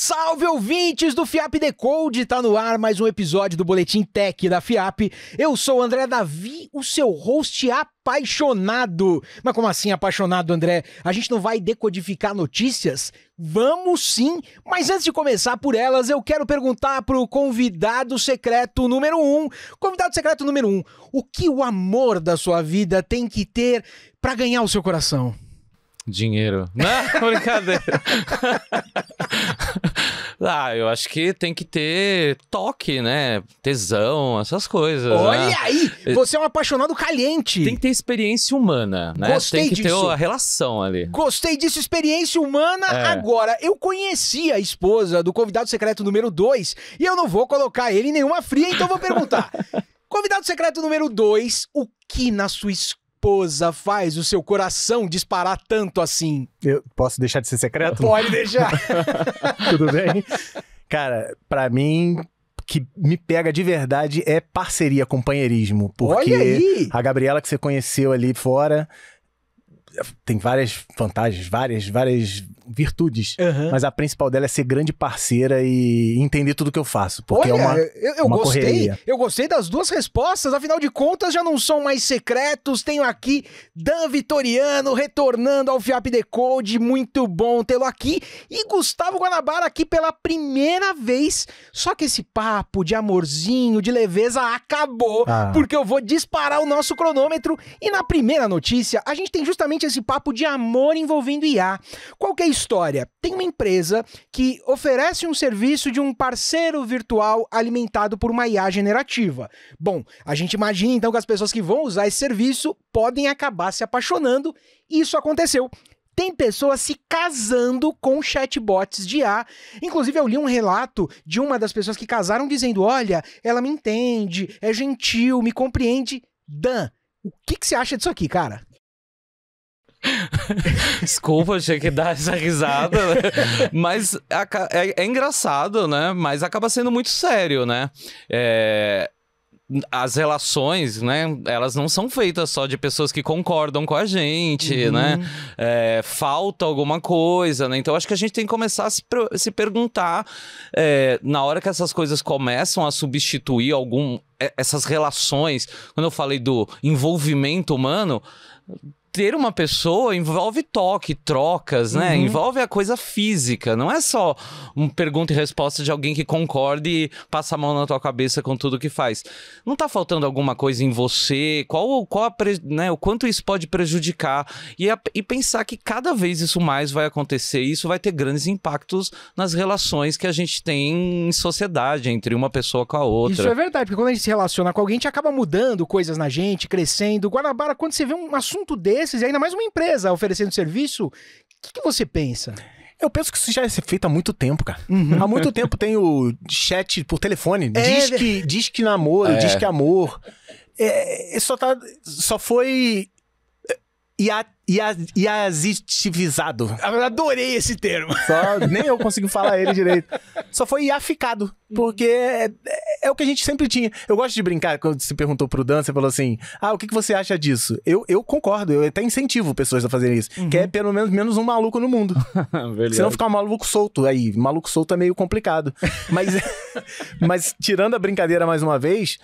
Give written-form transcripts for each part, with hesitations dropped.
Salve, ouvintes do FIAP Decode! Tá no ar mais um episódio do Boletim Tech da FIAP. Eu sou o André Davi, o seu host apaixonado. Mas como assim apaixonado, André? A gente não vai decodificar notícias? Vamos sim, mas antes de começar por elas, eu quero perguntar pro convidado secreto número 1. Convidado secreto número 1, o que o amor da sua vida tem que ter pra ganhar o seu coração? Dinheiro. Não, brincadeira. Eu acho que tem que ter toque, né? Tesão, essas coisas. Olha né? aí, você é um apaixonado caliente. Tem que ter experiência humana, né? Gostei tem que disso. ter a relação ali. Gostei disso, experiência humana. Agora, eu conheci a esposa do convidado secreto número 2 e eu não vou colocar ele em nenhuma fria, então vou perguntar. Convidado secreto número 2, o que na sua esposa faz o seu coração disparar tanto assim? Eu posso deixar de ser secreto? Pode deixar. Tudo bem? Cara, pra mim, o que me pega de verdade é parceria, companheirismo. Porque olha aí! A Gabriela que você conheceu ali fora tem várias vantagens, várias virtudes. Uhum. Mas a principal dela é ser grande parceira e entender tudo que eu faço. Porque olha, eu uma gostei. correria. Eu gostei das duas respostas. Afinal de contas, já não são mais secretos. Tenho aqui Dan Vitoriano retornando ao FIAP Decode. Muito bom tê-lo aqui. E Gustavo Guanabara aqui pela primeira vez. Só que esse papo de amorzinho, de leveza acabou. Porque eu vou disparar o nosso cronômetro. E na primeira notícia, a gente tem justamente esse papo de amor envolvendo IA. Qual que é a história? Tem uma empresa que oferece um serviço de um parceiro virtual alimentado por uma IA generativa. Bom, a gente imagina então que as pessoas que vão usar esse serviço podem acabar se apaixonando. Isso aconteceu. Tem pessoas se casando com chatbots de IA. Inclusive, eu li um relato de uma das pessoas que casaram dizendo: olha, ela me entende, é gentil, me compreende. Dan, o que você acha disso aqui, cara? Desculpa, eu tinha que dar essa risada, né? Mas é engraçado, né? Mas acaba sendo muito sério, né? As relações, né? Elas não são feitas só de pessoas que concordam com a gente, né? Falta alguma coisa, né? Então acho que a gente tem que começar a se perguntar na hora que essas coisas começam a substituir essas relações. Quando eu falei do envolvimento humano, ter uma pessoa envolve toque, trocas, né? Envolve a coisa física. Não é só uma pergunta e resposta de alguém que concorda e passa a mão na tua cabeça com tudo que faz. Não tá faltando alguma coisa em você? Né? O quanto isso pode prejudicar? E pensar que cada vez isso mais vai acontecer. E isso vai ter grandes impactos nas relações que a gente tem em sociedade, entre uma pessoa com a outra. Isso é verdade, porque quando a gente se relaciona com alguém, a gente acaba mudando coisas na gente, crescendo. Guanabara, quando você vê um assunto desse, e ainda mais uma empresa oferecendo serviço, o que você pensa? Eu penso que isso já é feito há muito tempo, cara. Há muito tempo tem o chat por telefone. Diz que namoro, diz que amor. Só foi iazitivizado. Adorei esse termo. Nem eu consigo falar ele direito. Só foi iaficado. Porque é o que a gente sempre tinha. Eu gosto de brincar, quando você perguntou pro Dan, você falou assim, o que você acha disso? Eu concordo, eu até incentivo pessoas a fazerem isso. Que é pelo menos um maluco no mundo. Senão ficar um maluco solto aí. Maluco solto é meio complicado. Mas tirando a brincadeira mais uma vez,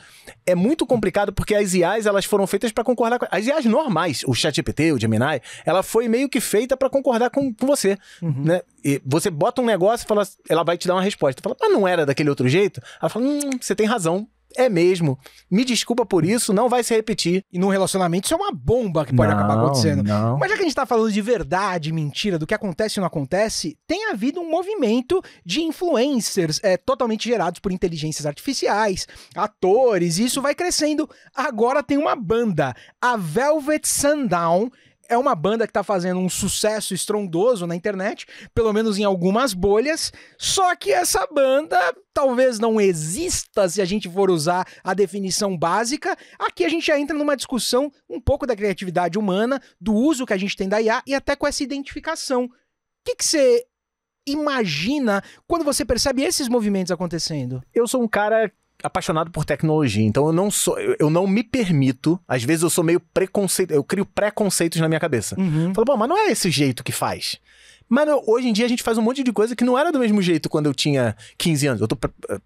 é muito complicado porque as IAs, elas foram feitas pra concordar com... As IAs normais, o ChatGPT, o Gemini, ela foi meio que feita pra concordar com você. Né? E você bota um negócio e fala, ela vai te dar uma resposta. Fala, mas não era daquele outro jeito? Ela fala, você tem razão. É mesmo. Me desculpa por isso, não vai se repetir. E num relacionamento isso é uma bomba que pode acabar acontecendo. Não. Mas já que a gente tá falando de verdade, mentira, do que acontece e não acontece, tem havido um movimento de influencers totalmente gerados por inteligências artificiais, atores, e isso vai crescendo. Agora tem uma banda, a Velvet Sundown. É uma banda que tá fazendo um sucesso estrondoso na internet, pelo menos em algumas bolhas, só que essa banda talvez não exista se a gente for usar a definição básica. Aqui a gente já entra numa discussão um pouco da criatividade humana, do uso que a gente tem da IA e até com essa identificação. O que você imagina quando você percebe esses movimentos acontecendo? Eu sou um cara apaixonado por tecnologia, então eu não me permito, às vezes eu sou meio eu crio preconceitos na minha cabeça. Falo, bom, mas não é esse jeito que faz. Mas hoje em dia a gente faz um monte de coisa que não era do mesmo jeito quando eu tinha 15 anos.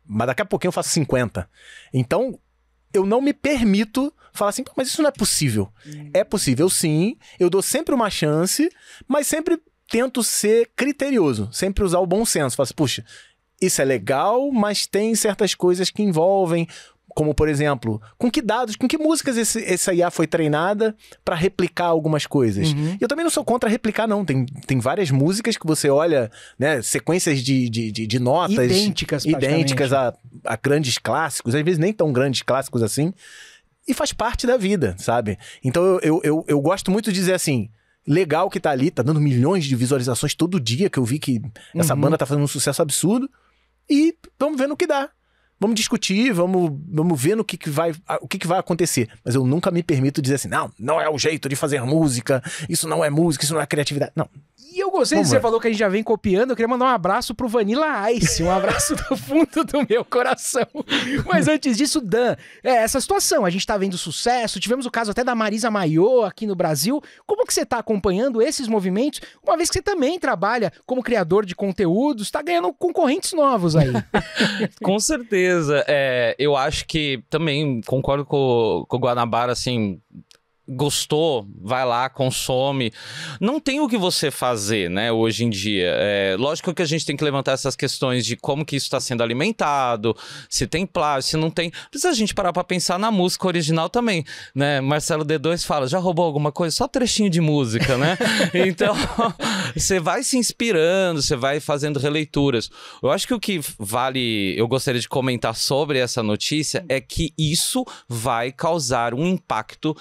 Mas daqui a pouquinho eu faço 50. Então, eu não me permito falar assim, mas isso não é possível. É possível sim, eu dou sempre uma chance, mas sempre tento ser criterioso, sempre usar o bom senso. Falo assim, puxa, isso é legal, mas tem certas coisas que envolvem, como por exemplo, com que dados, com que músicas essa IA foi treinada para replicar algumas coisas. E eu também não sou contra replicar, não. Tem várias músicas que você olha, né, sequências de notas idênticas a grandes clássicos, às vezes nem tão grandes clássicos assim, e faz parte da vida, sabe? Então eu gosto muito de dizer assim, legal que tá ali, tá dando milhões de visualizações todo dia, que eu vi que essa banda tá fazendo um sucesso absurdo, e vamos ver no que dá. Vamos discutir, vamos ver no que vai acontecer. Mas eu nunca me permito dizer assim, não é o jeito de fazer música, isso não é criatividade. Não. E eu gostei de você falou que a gente já vem copiando, eu queria mandar um abraço pro Vanilla Ice, um abraço do fundo do meu coração. Mas antes disso, Dan, essa situação, a gente tá vendo sucesso, tivemos o caso até da Marisa Mayô aqui no Brasil. Como que você tá acompanhando esses movimentos, uma vez que você também trabalha como criador de conteúdos, tá ganhando concorrentes novos aí? Com certeza. Eu acho que também concordo com o Guanabara, assim... Gostou, vai lá, consome. Não tem o que você fazer, né, hoje em dia. Lógico que a gente tem que levantar essas questões de como que isso está sendo alimentado, se tem plágio, se não tem. Precisa a gente parar para pensar na música original também, né? Marcelo D2 fala, já roubou alguma coisa? Só trechinho de música, né? Então, você vai se inspirando, você vai fazendo releituras. Eu acho que o que vale, eu gostaria de comentar sobre essa notícia, é que isso vai causar um impacto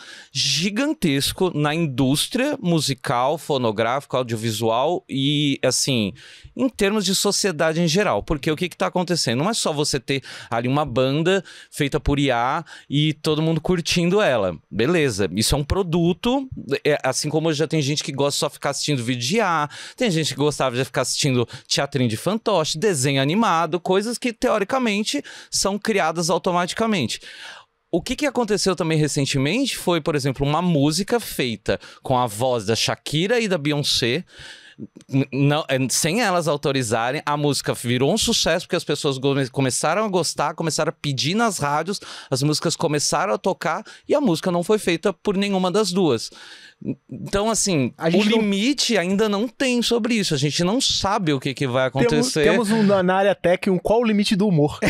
gigantesco na indústria musical, fonográfica, audiovisual e, assim, em termos de sociedade em geral. Porque o que está acontecendo? Não é só você ter ali uma banda feita por IA e todo mundo curtindo ela. Beleza, isso é um produto, assim como já tem gente que gosta de só ficar assistindo vídeo de IA, tem gente que gostava de ficar assistindo teatrinho de fantoche, desenho animado, coisas que, teoricamente, são criadas automaticamente. O que aconteceu também recentemente foi, por exemplo, uma música feita com a voz da Shakira e da Beyoncé. Não, sem elas autorizarem, a música virou um sucesso porque as pessoas começaram a gostar, começaram a pedir nas rádios, as músicas começaram a tocar e a música não foi feita por nenhuma das duas. Então, assim, o limite ainda não tem sobre isso. A gente não sabe o que vai acontecer. Temos na área tech qual o limite do humor?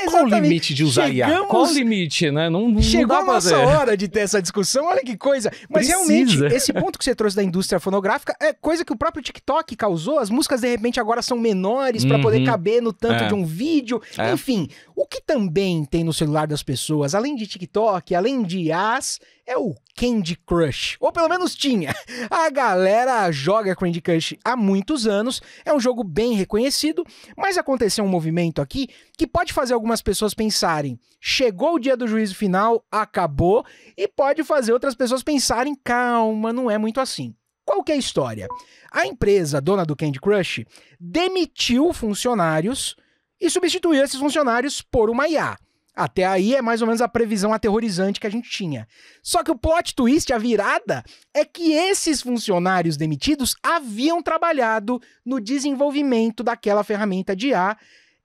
Qual o limite de usar IA? Qual o limite, né? Chegou não dá a nossa hora de ter essa discussão, olha que coisa. Mas realmente, esse ponto que você trouxe da indústria fonográfica é coisa que o próprio TikTok causou. As músicas, de repente, agora são menores para poder caber no tanto de um vídeo. Enfim, o que também tem no celular das pessoas, além de TikTok, além de IAs, é o Candy Crush. Ou pelo menos tinha. A galera joga Candy Crush há muitos anos. É um jogo bem reconhecido. Mas aconteceu um movimento aqui que pode fazer algumas pessoas pensarem: chegou o dia do juízo final, acabou. E pode fazer outras pessoas pensarem: calma, não é muito assim. Qual que é a história? A empresa dona do Candy Crush demitiu funcionários e substituiu esses funcionários por uma IA. Até aí é mais ou menos a previsão aterrorizante que a gente tinha. Só que o plot twist, a virada, é que esses funcionários demitidos haviam trabalhado no desenvolvimento daquela ferramenta de IA.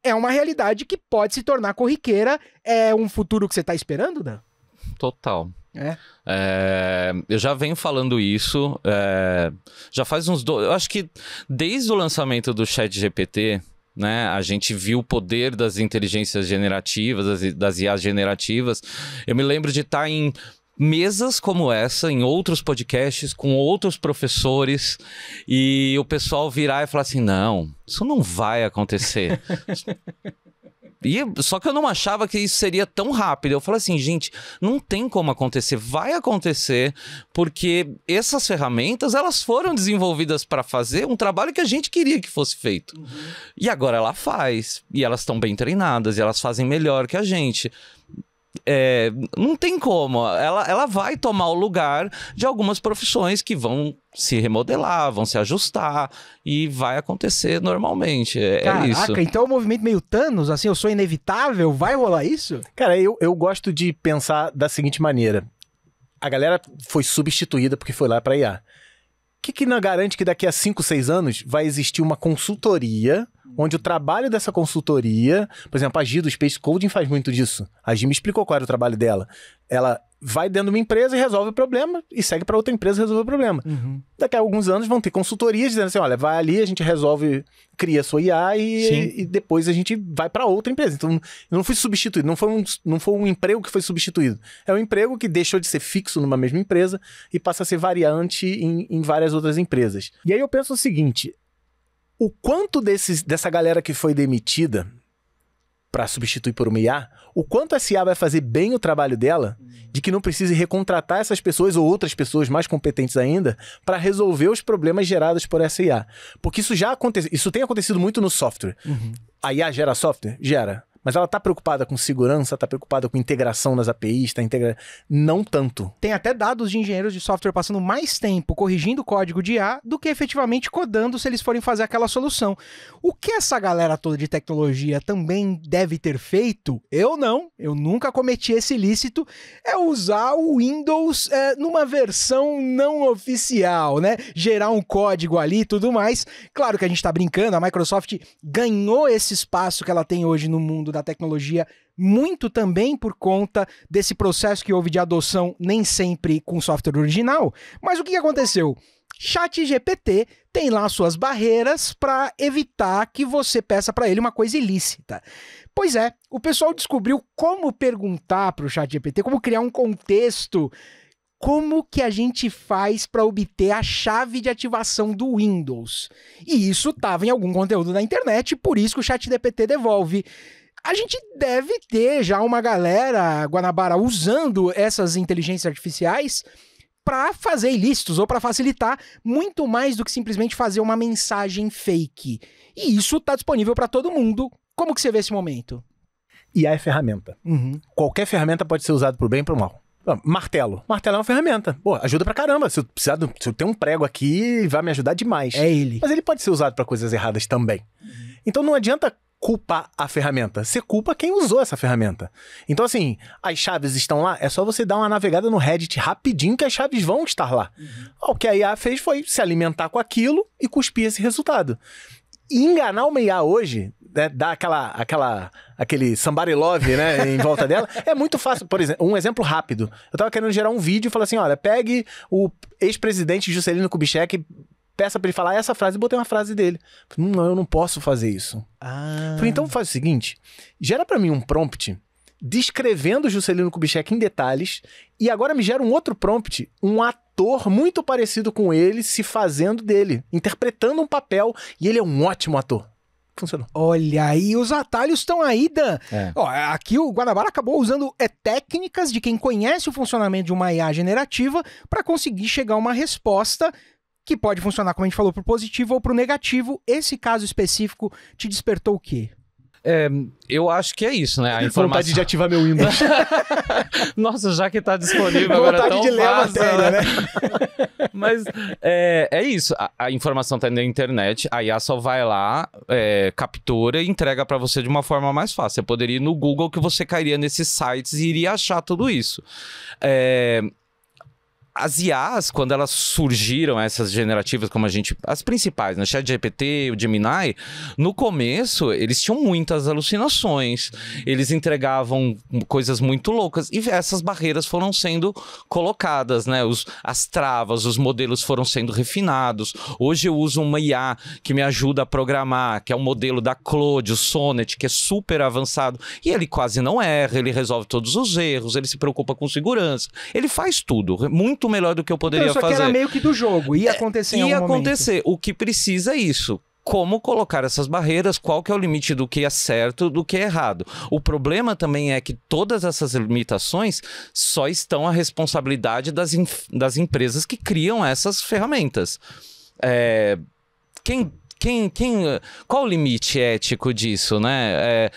É uma realidade que pode se tornar corriqueira. É um futuro que você está esperando, Dan? Total. Eu já venho falando isso, já faz uns eu acho que desde o lançamento do ChatGPT, né, a gente viu o poder das inteligências generativas, das IAs generativas. Eu me lembro de estar em mesas como essa, em outros podcasts, com outros professores, e o pessoal virar e falar assim, não, isso não vai acontecer. Só que eu não achava que isso seria tão rápido. Eu falei assim, gente, não tem como acontecer. Vai acontecer porque essas ferramentas, elas foram desenvolvidas para fazer um trabalho que a gente queria que fosse feito. E agora ela faz. E elas estão bem treinadas. E elas fazem melhor que a gente. Não tem como. Ela vai tomar o lugar de algumas profissões que vão se remodelar, vão se ajustar e vai acontecer normalmente. Caraca, isso. Então o movimento meio Thanos, assim, eu sou inevitável, vai rolar isso? Cara, eu gosto de pensar da seguinte maneira. A galera foi substituída porque foi lá pra IA. que não garante que daqui a 5, 6 anos vai existir uma consultoria, onde o trabalho dessa consultoria, por exemplo, a Gi do Space Coding faz muito disso. A Gi me explicou qual era o trabalho dela. Ela vai dentro de uma empresa e resolve o problema e segue para outra empresa e resolve o problema. Daqui a alguns anos vão ter consultorias dizendo assim, olha, vai ali, a gente resolve, cria a sua IA e depois a gente vai para outra empresa. Então, eu não fui substituído, não foi um emprego que foi substituído. É um emprego que deixou de ser fixo numa mesma empresa e passa a ser variante em várias outras empresas. E aí eu penso o seguinte, o quanto dessa galera que foi demitida para substituir por uma IA, o quanto essa IA vai fazer bem o trabalho dela, de que não precise recontratar essas pessoas ou outras pessoas mais competentes ainda para resolver os problemas gerados por essa IA. Porque isso tem acontecido muito no software. A IA gera software? Gera. Mas ela está preocupada com segurança, está preocupada com integração nas APIs, não tanto. Tem até dados de engenheiros de software passando mais tempo corrigindo código de IA do que efetivamente codando se eles forem fazer aquela solução. O que essa galera toda de tecnologia também deve ter feito, eu nunca cometi esse ilícito, é usar o Windows numa versão não oficial, né? Gerar um código ali e tudo mais. Claro que a gente está brincando, a Microsoft ganhou esse espaço que ela tem hoje no mundo da tecnologia, muito também por conta desse processo que houve de adoção, nem sempre com software original. Mas o que aconteceu? ChatGPT tem lá suas barreiras para evitar que você peça para ele uma coisa ilícita. Pois é, o pessoal descobriu como perguntar para o ChatGPT, como criar um contexto. Como que a gente faz para obter a chave de ativação do Windows? E isso estava em algum conteúdo na internet, por isso que o ChatGPT devolve. A gente deve ter já uma galera, Guanabara, usando essas inteligências artificiais para fazer ilícitos ou para facilitar muito mais do que simplesmente fazer uma mensagem fake. E isso está disponível para todo mundo. Como que você vê esse momento? IA é ferramenta. Qualquer ferramenta pode ser usada para o bem e para o mal. Martelo. Martelo é uma ferramenta. Pô, ajuda pra caramba. Se eu tenho um prego aqui, vai me ajudar demais. É ele. Mas ele pode ser usado para coisas erradas também. Então não adianta culpar a ferramenta. Você culpa quem usou essa ferramenta. Então, assim, as chaves estão lá, é só você dar uma navegada no Reddit rapidinho que as chaves vão estar lá. O que a IA fez foi se alimentar com aquilo e cuspir esse resultado. E enganar uma IA hoje, né, dar aquele somebody love, né, em volta dela, é muito fácil. Por exemplo, um exemplo rápido. Eu tava querendo gerar um vídeo e falei assim, olha, pegue o ex-presidente Juscelino Kubitschek, peça pra ele falar essa frase e botei uma frase dele. Falei, não, eu não posso fazer isso. Falei, então faz o seguinte, gera pra mim um prompt descrevendo o Juscelino Kubitschek em detalhes e agora me gera um outro prompt, um ator muito parecido com ele se fazendo dele, interpretando um papel, e ele é um ótimo ator. Funcionou. Olha aí, os atalhos estão aí, Dan. Ó, aqui o Guanabara acabou usando técnicas de quem conhece o funcionamento de uma IA generativa para conseguir chegar a uma resposta que pode funcionar, como a gente falou, pro positivo ou pro negativo. Esse caso específico te despertou o quê? Eu acho que é isso, né? A informação... Vontade de ativar meu Windows. Nossa, já que tá disponível agora é tão de ler fácil, a matéria, né? Mas é isso. A informação tá na internet, a IA só vai lá, captura e entrega pra você de uma forma mais fácil. Você poderia ir no Google que você cairia nesses sites e iria achar tudo isso. As IAs, quando elas surgiram, essas generativas, como as principais, né? ChatGPT, o Gemini, no começo, eles tinham muitas alucinações, eles entregavam coisas muito loucas, e essas barreiras foram sendo colocadas, né? As travas, os modelos foram sendo refinados. Hoje eu uso uma IA que me ajuda a programar, que é um modelo da Claude, o Sonnet, que é super avançado, e ele quase não erra, ele resolve todos os erros, ele se preocupa com segurança, ele faz tudo, muito melhor do que eu poderia fazer. Isso aqui era meio que do jogo, ia acontecer em algum momento. Ia acontecer. O que precisa é isso. Como colocar essas barreiras, qual que é o limite do que é certo, do que é errado. O problema também é que todas essas limitações só estão à responsabilidade das empresas que criam essas ferramentas. Qual o limite ético disso, né?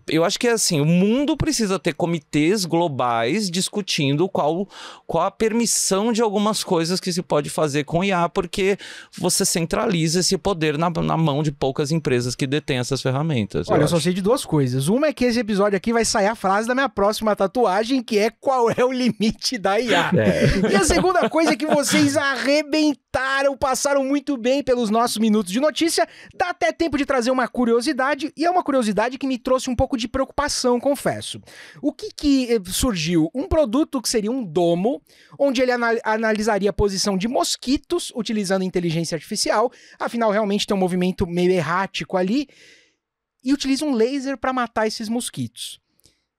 eu acho que assim, o mundo precisa ter comitês globais discutindo qual a permissão de algumas coisas que se pode fazer com IA, porque você centraliza esse poder na mão de poucas empresas que detêm essas ferramentas. Olha, eu só sei de duas coisas. Uma é que esse episódio aqui vai sair a frase da minha próxima tatuagem, que é: qual é o limite da IA? E a segunda coisa é que vocês arrebentaram, passaram muito bem pelos nossos minutos de notícia. Dá até tempo de trazer uma curiosidade, e é uma curiosidade que me trouxe um pouco de preocupação, confesso. O que surgiu? Um produto que seria um domo, onde ele analisaria a posição de mosquitos utilizando inteligência artificial, afinal realmente tem um movimento meio errático ali, e utiliza um laser para matar esses mosquitos.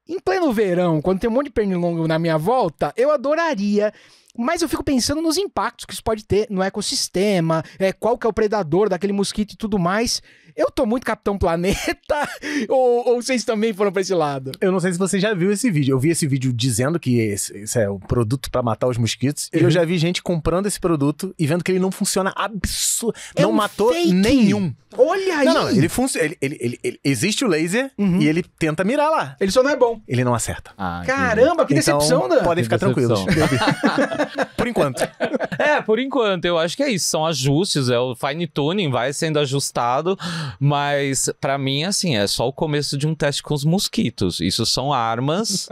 Em pleno verão, quando tem um monte de pernilongo na minha volta, eu adoraria, mas eu fico pensando nos impactos que isso pode ter no ecossistema, qual que é o predador daquele mosquito e tudo mais. Eu tô muito Capitão Planeta, ou vocês também foram pra esse lado? Eu não sei se você já viu esse vídeo. Eu vi esse vídeo dizendo que esse é o produto pra matar os mosquitos. E eu já vi gente comprando esse produto e vendo que ele não funciona não matou fake. Nenhum. Olha aí! Não, ele funciona. Ele existe o laser e ele tenta mirar lá. Ele só não é bom. Ele não acerta. Caramba, que decepção, então, Dan! Podem ficar tranquilos. Por enquanto. Por enquanto, eu acho que é isso. São ajustes, o fine tuning vai sendo ajustado, mas pra mim, assim, é só o começo de um teste com os mosquitos. Isso são armas,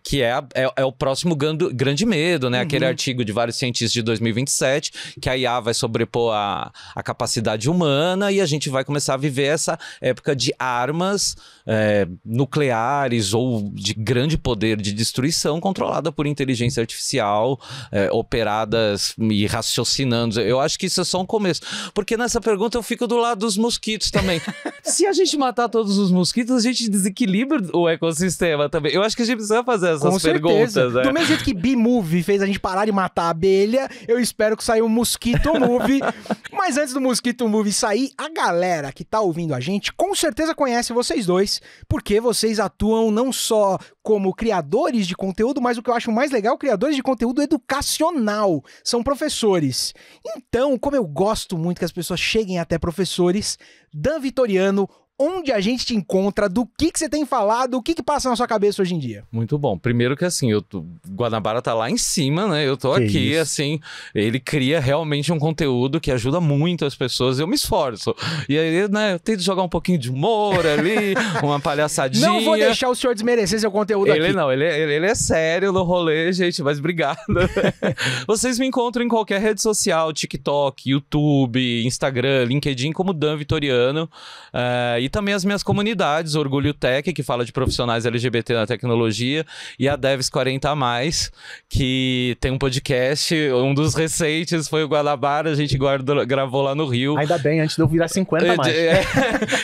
que é o próximo grande medo, né? Aquele artigo de vários cientistas de 2027, que a IA vai sobrepor a capacidade humana e a gente vai começar a viver essa época de armas nucleares ou de grande poder de destruição controlada por inteligência artificial, operadas e raciocinando. Eu acho que isso é só um começo. Porque nessa pergunta eu fico do lado dos mosquitos também. Se a gente matar todos os mosquitos, a gente desequilibra o ecossistema também. Eu acho que a gente precisa fazer essas perguntas. Do mesmo jeito que B-Movie fez a gente parar de matar a abelha, eu espero que saia um Mosquito Movie. Mas antes do Mosquito Movie sair, a galera que tá ouvindo a gente com certeza conhece vocês dois, porque vocês atuam não só como criadores de conteúdo, mas o que eu acho mais legal, criadores de conteúdo educacional. São professores. Então, como eu gosto muito que as pessoas cheguem até professores, Dan Vitoriano, onde a gente te encontra, do que você tem falado, o que passa na sua cabeça hoje em dia? Muito bom. Primeiro que assim, Guanabara tá lá em cima, né? Eu tô aqui, isso. Assim, ele cria realmente um conteúdo que ajuda muito as pessoas, eu me esforço. E aí, né, eu tento jogar um pouquinho de humor ali, uma palhaçadinha. Não vou deixar o senhor desmerecer seu conteúdo aqui. Ele é sério no rolê, gente, mas obrigado. Vocês me encontram em qualquer rede social, TikTok, YouTube, Instagram, LinkedIn, como Dan Vitoriano. E também as minhas comunidades, Orgulho Tech, que fala de profissionais LGBT na tecnologia, e a Devs 40+, que tem um podcast, um dos recentes foi o Guanabara, a gente gravou lá no Rio. Ainda bem, antes de eu virar 50 mais.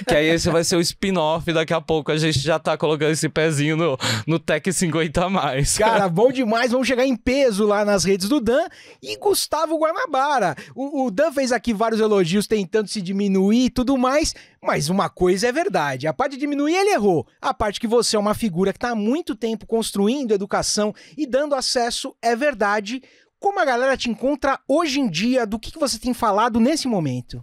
Que aí esse vai ser o spin-off, daqui a pouco a gente já tá colocando esse pezinho no Tech 50+. Cara, bom demais, vamos chegar em peso lá nas redes do Dan. E Gustavo Guanabara, o Dan fez aqui vários elogios tentando se diminuir e tudo mais, mas uma coisa é verdade, a parte de diminuir ele errou, a parte que você é uma figura que está há muito tempo construindo educação e dando acesso é verdade. Como a galera te encontra hoje em dia, do que você tem falado nesse momento?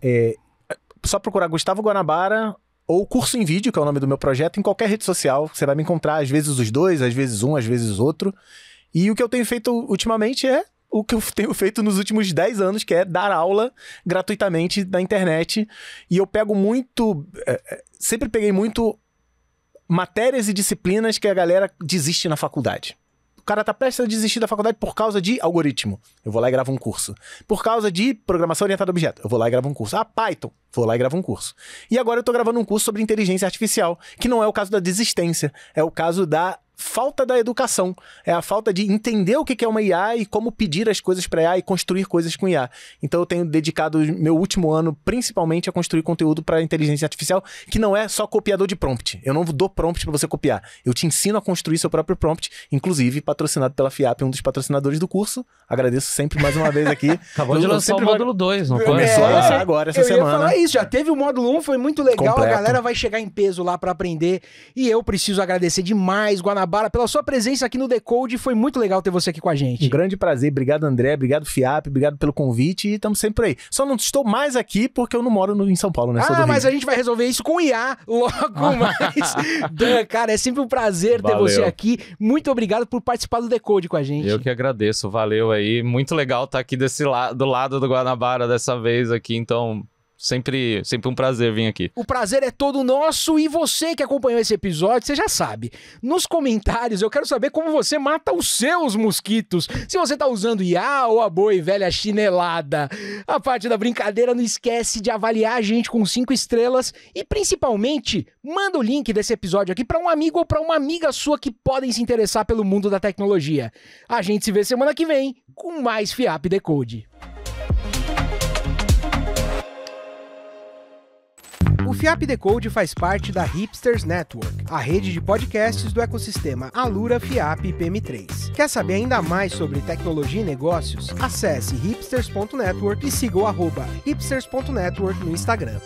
Só procurar Gustavo Guanabara ou Curso em Vídeo, que é o nome do meu projeto, em qualquer rede social, você vai me encontrar, às vezes os dois, às vezes um, às vezes outro. E o que eu tenho feito ultimamente é o que eu tenho feito nos últimos 10 anos, que é dar aula gratuitamente na internet. E eu pego muito... sempre peguei muito matérias e disciplinas que a galera desiste na faculdade. O cara tá prestes a desistir da faculdade por causa de algoritmo. Eu vou lá e gravo um curso. Por causa de programação orientada a objeto. Eu vou lá e gravo um curso. Python. Vou lá e gravo um curso. E agora eu tô gravando um curso sobre inteligência artificial, que não é o caso da desistência, é o caso da falta da educação, é a falta de entender o que é uma IA e como pedir as coisas para IA e construir coisas com IA. Então eu tenho dedicado meu último ano principalmente a construir conteúdo para inteligência artificial, que não é só copiador de prompt. Eu não dou prompt para você copiar. Eu te ensino a construir seu próprio prompt, inclusive patrocinado pela FIAP, um dos patrocinadores do curso. Agradeço sempre mais uma vez aqui. Acabou de lançar o módulo 2, não foi? Começou a lançar agora, essa semana. Eu ia falar isso, já teve o módulo 1, foi muito legal, completo. A galera vai chegar em peso lá para aprender, e eu preciso agradecer demais, Guanabara, Guanabara, pela sua presença aqui no Decode. Foi muito legal ter você aqui com a gente. Um grande prazer. Obrigado, André. Obrigado, FIAP. Obrigado pelo convite e estamos sempre por aí. Só não estou mais aqui porque eu não moro em São Paulo, né? Mas a gente vai resolver isso com o IA logo mais. Dan, cara, é sempre um prazer ter você aqui. Muito obrigado por participar do Decode com a gente. Eu que agradeço. Valeu aí. Muito legal estar aqui do lado do Guanabara dessa vez aqui, então... Sempre um prazer vir aqui. O prazer é todo nosso e você que acompanhou esse episódio, você já sabe. Nos comentários eu quero saber como você mata os seus mosquitos. Se você tá usando IA ou a boa e velha chinelada. A parte da brincadeira, não esquece de avaliar a gente com 5 estrelas e principalmente manda o link desse episódio aqui para um amigo ou para uma amiga sua que podem se interessar pelo mundo da tecnologia. A gente se vê semana que vem com mais FIAP Decode. O FIAP Decode faz parte da Hipsters Network, a rede de podcasts do ecossistema Alura, FIAP e PM3. Quer saber ainda mais sobre tecnologia e negócios? Acesse hipsters.network e siga o @hipsters.network no Instagram.